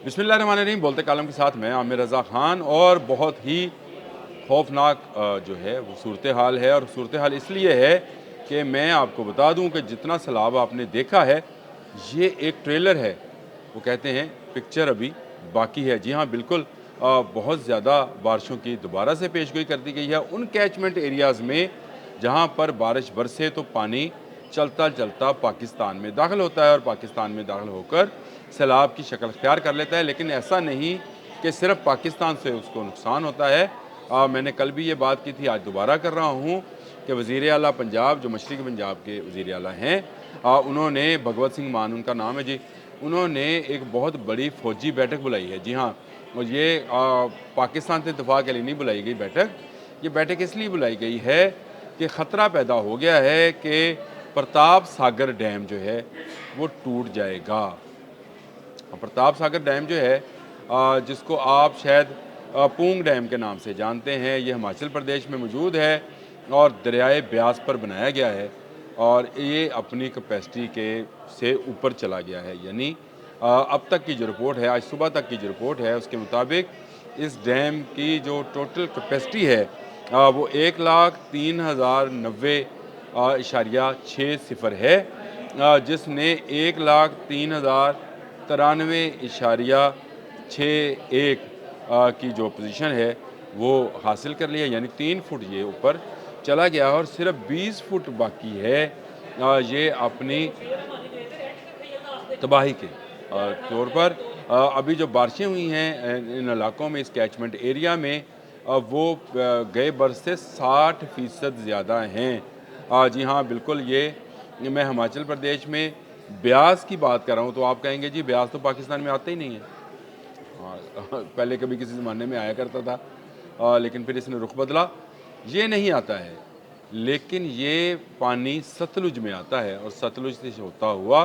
बिस्मिल्लाहिर्रहमानिर्रहीम। बोलते कालम के साथ मैं आमिर रज़ा ख़ान। और बहुत ही खौफनाक जो है वो सूरत हाल है। और सूरत हाल इसलिए है कि मैं आपको बता दूं कि जितना सैलाब आपने देखा है ये एक ट्रेलर है। वो कहते हैं पिक्चर अभी बाकी है। जी हाँ, बिल्कुल। बहुत ज़्यादा बारिशों की दोबारा से पेशगोई कर दी गई है उन कैचमेंट एरियाज़ में जहाँ पर बारिश बरसे तो पानी चलता चलता पाकिस्तान में दाखिल होता है और पाकिस्तान में दाखिल होकर सैलाब की शक्ल अख्तियार कर लेता है। लेकिन ऐसा नहीं कि सिर्फ पाकिस्तान से उसको नुकसान होता है। मैंने कल भी ये बात की थी, आज दोबारा कर रहा हूँ कि वज़ीर आला पंजाब, जो मशरक़ी पंजाब के वज़ीर आला हैं, उन्होंने भगवत सिंह मान उनका नाम है जी, उन्होंने एक बहुत बड़ी फ़ौजी बैठक बुलाई है। जी हाँ, और ये पाकिस्तान से दफ़ा के लिए नहीं बुलाई गई बैठक। ये बैठक इसलिए बुलाई गई है कि ख़तरा पैदा हो गया है कि प्रताप सागर डैम जो है वो टूट जाएगा। प्रताप सागर डैम जो है जिसको आप शायद पूंग डैम के नाम से जानते हैं, ये हिमाचल प्रदेश में मौजूद है और दरियाए ब्यास पर बनाया गया है। और ये अपनी कैपेसिटी के से ऊपर चला गया है। यानी अब तक की जो रिपोर्ट है, आज सुबह तक की जो रिपोर्ट है, उसके मुताबिक इस डैम की जो टोटल कैपेसिटी है वो 1,03,090.60 है, जिसने 1,03,093.61 की जो पोजीशन है वो हासिल कर लिया। यानी 3 फुट ये ऊपर चला गया और सिर्फ 20 फुट बाकी है ये अपनी तबाही के तौर पर। अभी जो बारिशें हुई हैं इन इलाकों में, इस कैचमेंट एरिया में, वो गए बरस से 60% ज़्यादा हैं। जी हाँ, बिल्कुल। ये मैं हिमाचल प्रदेश में ब्यास की बात कर रहा हूँ। तो आप कहेंगे जी ब्यास तो पाकिस्तान में आता ही नहीं है। पहले कभी किसी ज़माने में आया करता था, लेकिन फिर इसने रुख बदला। ये नहीं आता है, लेकिन ये पानी सतलुज में आता है और सतलुज से होता हुआ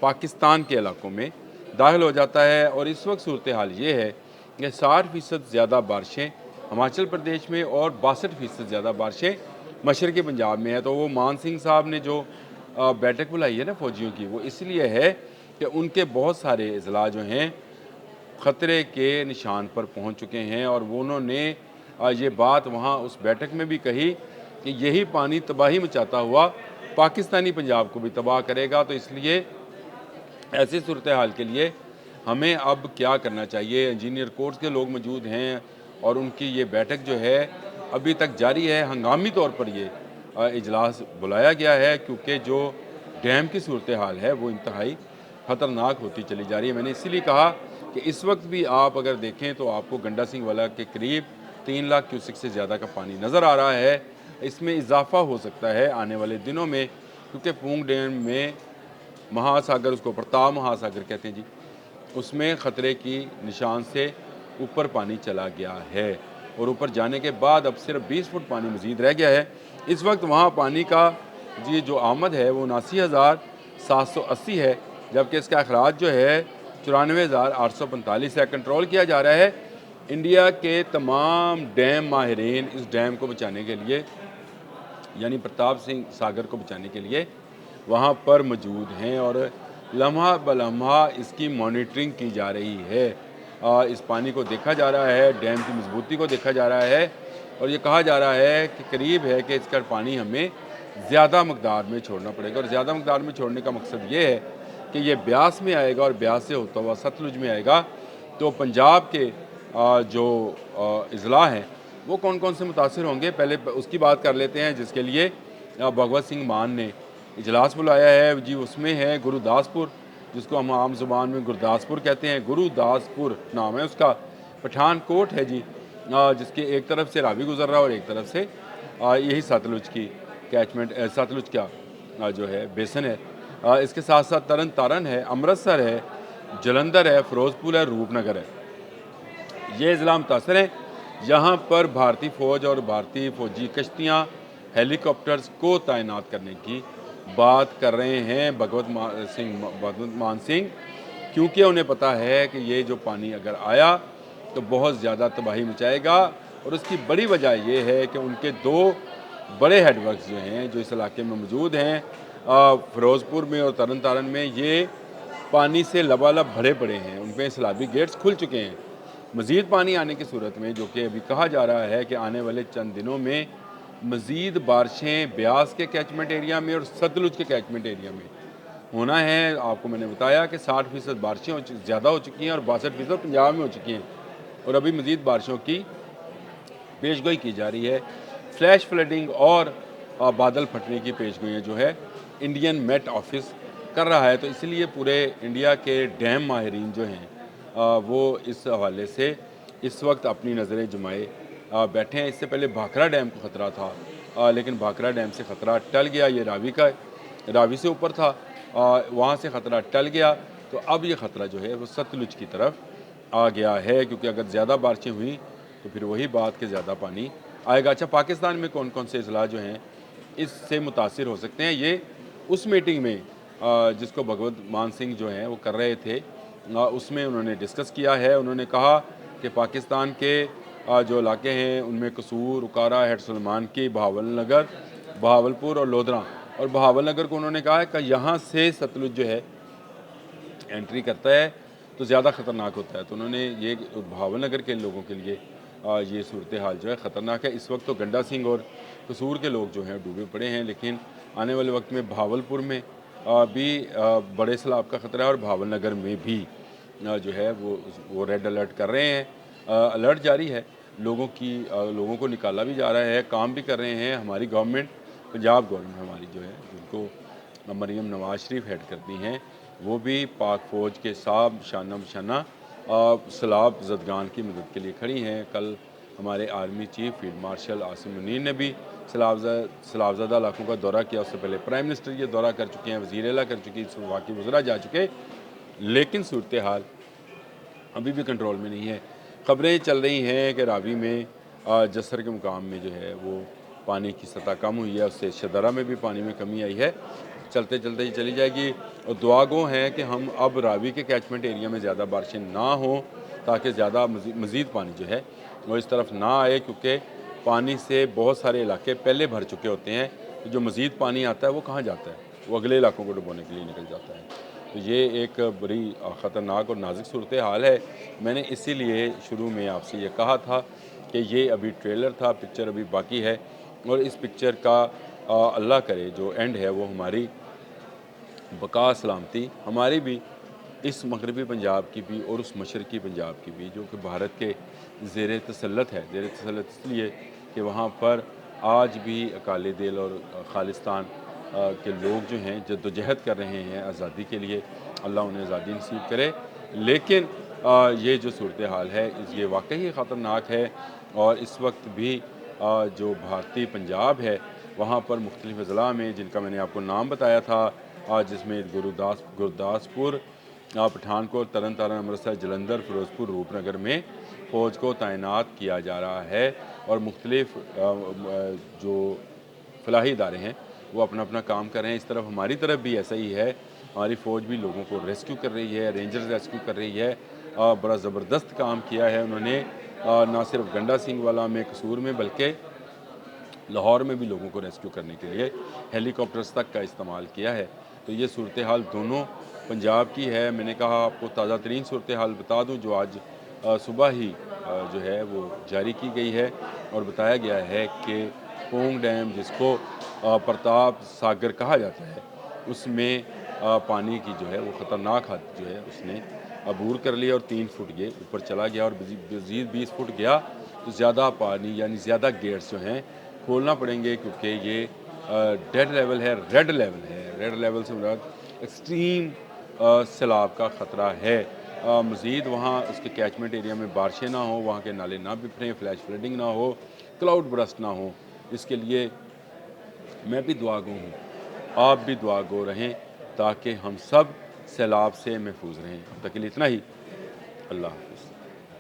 पाकिस्तान के इलाकों में दाखिल हो जाता है। और इस वक्त सूरत हाल ये है कि 60% ज़्यादा बारिशें हिमाचल प्रदेश में और 62% ज़्यादा बारिशें मशरक़ी पंजाब में है। तो वो मान सिंह साहब ने जो बैठक बुलाई है ना फ़ौजियों की, वो इसलिए है कि उनके बहुत सारे अजला जो हैं ख़तरे के निशान पर पहुंच चुके हैं। और वो उन्होंने ये बात वहाँ उस बैठक में भी कही कि यही पानी तबाही मचाता हुआ पाकिस्तानी पंजाब को भी तबाह करेगा। तो इसलिए ऐसी सूरत हाल के लिए हमें अब क्या करना चाहिए। इंजीनियर कोर्ट्स के लोग मौजूद हैं और उनकी ये बैठक जो है अभी तक जारी है। हंगामी तौर पर ये इजलास बुलाया गया है क्योंकि जो डैम की सूरत हाल है वो इंतहाई ख़तरनाक होती चली जा रही है। मैंने इसीलिए कहा कि इस वक्त भी आप अगर देखें तो आपको गंडा सिंह वाला के करीब 3 लाख क्यूसिक से ज़्यादा का पानी नज़र आ रहा है। इसमें इजाफा हो सकता है आने वाले दिनों में, क्योंकि पूंग डैम में महासागर, उसको प्रताप महासागर कहते हैं जी, उसमें ख़तरे की निशान से ऊपर पानी चला गया है। और ऊपर जाने के बाद अब सिर्फ 20 फुट पानी मज़ीद रह गया है। इस वक्त वहाँ पानी का जी जो आमद है वो 79,780 है, जबकि इसका अखराज जो है 94,845 है। कंट्रोल किया जा रहा है। इंडिया के तमाम डैम माहिरीन इस डैम को बचाने के लिए, यानी प्रताप सिंह सागर को बचाने के लिए वहाँ पर मौजूद हैं और लम्हा बलम्हा इसकी मॉनिटरिंग की जा रही है। इस पानी को देखा जा रहा है, डैम की मजबूती को देखा जा रहा है और ये कहा जा रहा है कि करीब है कि इसका पानी हमें ज़्यादा मकदार में छोड़ना पड़ेगा। और ज़्यादा मकदार में छोड़ने का मकसद ये है कि ये ब्यास में आएगा और ब्यास से होता हुआ सतलुज में आएगा। तो पंजाब के जो अजला हैं वो कौन कौन से मुतासर होंगे, पहले उसकी बात कर लेते हैं, जिसके लिए भगवत सिंह मान ने इजलास बुलाया है जी। उसमें है गुरुदासपुर, जिसको हम आम ज़ुबान में गुरदासपुर कहते हैं। गुरुदासपुर नाम है उसका। पठानकोट है जी, जिसके एक तरफ से रावी गुजर रहा है और एक तरफ से यही सतलुज की कैचमेंट, सतलुज का जो है बेसन है। इसके साथ साथ तरन तारन है, अमृतसर है, जलंधर है, फ़िरोज़पुर है, रूपनगर है। ये ज़िला मुतासर हैं। यहाँ पर भारतीय फ़ौज और भारतीय फ़ौजी कश्तियाँ, हेलीकॉप्टर्स को तैनात करने की बात कर रहे हैं भगवत मान सिंह, क्योंकि उन्हें पता है कि ये जो पानी अगर आया तो बहुत ज़्यादा तबाही मचाएगा। और उसकी बड़ी वजह ये है कि उनके 2 बड़े हेडवर्क्स जो हैं, जो इस इलाके में मौजूद हैं, फ़िरोज़पुर में और तरन तारन में, ये पानी से लबालब भरे पड़े हैं, उनमें सैलाबी गेट्स खुल चुके हैं। मज़ीद पानी आने की सूरत में, जो कि अभी कहा जा रहा है कि आने वाले चंद दिनों में मज़ीद बारिशें ब्यास के कैचमेंट एरिया में और सतलुज के कैचमेंट एरिया में होना है। आपको मैंने बताया कि 60% बारिशें ज़्यादा हो चुकी हैं और 62% पंजाब में हो चुकी हैं, और अभी मज़ीद बारिशों की पेशगोई की जा रही है। फ्लैश फ्लडिंग और बादल फटने की पेशगोइयाँ जो है इंडियन मेट ऑफिस कर रहा है। तो इसलिए पूरे इंडिया के डैम माहिरीन जो हैं वो इस हवाले से इस वक्त अपनी नज़रें जमाए बैठे हैं। इससे पहले भाखड़ा डैम को ख़तरा था, लेकिन भाखड़ा डैम से ख़तरा टल गया। ये रावी से ऊपर था, वहाँ से ख़तरा टल गया। तो अब ये ख़तरा जो है वो सतलुज की तरफ आ गया है, क्योंकि अगर ज़्यादा बारिशें हुई तो फिर वही बात कि ज़्यादा पानी आएगा। अच्छा, पाकिस्तान में कौन कौन से अजला जो हैं इससे मुतासिर हो सकते हैं, ये उस मीटिंग में जिसको भगवत मान सिंह जो हैं वो कर रहे थे, उसमें उन्होंने डिस्कस किया है। उन्होंने कहा कि पाकिस्तान के जो इलाके हैं उनमें कसूर, उकारा, हेड सलमान की, बहावलनगर, बहावलपुर और लोधरा, और बहावलनगर को उन्होंने कहा है कि यहाँ से सतलुज जो है एंट्री करता है तो ज़्यादा ख़तरनाक होता है। तो उन्होंने ये बहावलनगर के लोगों के लिए ये सूरत हाल जो है ख़तरनाक है। इस वक्त तो गंडा सिंह और कसूर के लोग जो हैं डूबे पड़े हैं, लेकिन आने वाले वक्त में बहावलपुर में भी बड़े सैलाब का ख़तरा है, और बहावलनगर में भी जो है वो रेड अलर्ट कर रहे हैं। अलर्ट जारी है, लोगों को निकाला भी जा रहा है, काम भी कर रहे हैं। हमारी गवर्नमेंट, पंजाब गवर्नमेंट हमारी जो है, जिनको मरीम नवाज शरीफ हेड करती हैं, वो भी पाक फ़ौज के साथ शाना बशाना सैलाब ज़दगान की मदद के लिए खड़ी हैं। कल हमारे army chief field marshal Asim Munir ने भी सैलाबज़दा इलाकों का दौरा किया। उससे पहले प्राइम मिनिस्टर ये दौरा कर चुके हैं, वज़ीर आला कर चुकी, वफाकी वज़रा जा चुके, लेकिन सूरत हाल अभी भी कंट्रोल में नहीं है। ख़बरें चल रही हैं कि रावी में जसर के मुकाम में जो है वो पानी की सतह कम हुई है, उससे शदरा में भी पानी में कमी आई है। चलते चलते ही चली जाएगी, और दुआ गो हैं कि हम अब रावी के कैचमेंट एरिया में ज़्यादा बारिशें ना हों, ताकि ज़्यादा मज़ीद पानी जो है वो इस तरफ ना आए, क्योंकि पानी से बहुत सारे इलाके पहले भर चुके होते हैं। तो जो मज़ीद पानी आता है वो कहाँ जाता है? वो अगले इलाकों को डुबोने के लिए निकल जाता है। तो ये एक बड़ी ख़तरनाक और नाजुक सूरत हाल है। मैंने इसीलिए शुरू में आपसे ये कहा था कि ये अभी ट्रेलर था, पिक्चर अभी बाकी है, और इस पिक्चर का अल्लाह करे जो एंड है वो हमारी बका सलामती, हमारी भी, इस मगरबी पंजाब की भी और उस मशरक़ी पंजाब की भी, जो कि भारत के ज़ेर तसल्लुत है। ज़ेर तसल्लुत इसलिए कि वहाँ पर आज भी अकाली दिल और खालिस्तान के लोग जो हैं जद्दोजहद कर रहे हैं आज़ादी के लिए। अल्लाह उन्हें आज़ादी नसीब करे। लेकिन ये जो सूरत हाल है ये वाकई ख़तरनाक है, और इस वक्त भी जो भारतीय पंजाब है वहाँ पर मुख्तलिफ़ अज़ला में, जिनका मैंने आपको नाम बताया था, जिसमें गुरदासपुर, पठानकोट, तरन तारण, अमृतसर, जलंधर, फिरोज़पुर, रूपनगर में फ़ौज को तैनात किया जा रहा है, और मुख्तलिफ़ जो फलाही इदारे हैं वो अपना अपना काम कर रहे हैं। इस तरफ हमारी तरफ भी ऐसा ही है, हमारी फ़ौज भी लोगों को रेस्क्यू कर रही है, रेंजर्स रेस्क्यू कर रही है। बड़ा ज़बरदस्त काम किया है उन्होंने, ना सिर्फ गंडा सिंह वाला में, कसूर में, बल्कि लाहौर में भी लोगों को रेस्क्यू करने के लिए हेलीकॉप्टर्स तक का इस्तेमाल किया है। तो ये सूरत हाल दोनों पंजाब की है। मैंने कहा आपको ताज़ा तरीन सूरत हाल बता दूँ, जो आज सुबह ही जो है वो जारी की गई है, और बताया गया है कि पोंग डैम, जिसको प्रताप सागर कहा जाता है, उसमें पानी की जो है वो ख़तरनाक हद जो है उसने अबूर कर लिया, और 3 फुट ये ऊपर चला गया, और मज़ीद 20 फुट गया तो ज़्यादा पानी यानी ज़्यादा गेट्स जो हैं खोलना पड़ेंगे, क्योंकि ये डेड लेवल है, रेड लेवल है। रेड लेवल से मुराद एक्सट्रीम सैलाब का ख़तरा है। मज़ीद वहाँ उसके कैचमेंट एरिया में बारिशें ना हो, वहाँ के नाले ना बिखरें, फ्लैश फ्लडिंग ना हो, क्लाउड बरस्ट ना हो। इसके लिए मैं भी दुआ गो हूँ, आप भी दुआ गो रहें, ताकि हम सब सैलाब से महफूज रहें। अब तक के लिए इतना ही। अल्लाह हाफ़िज़।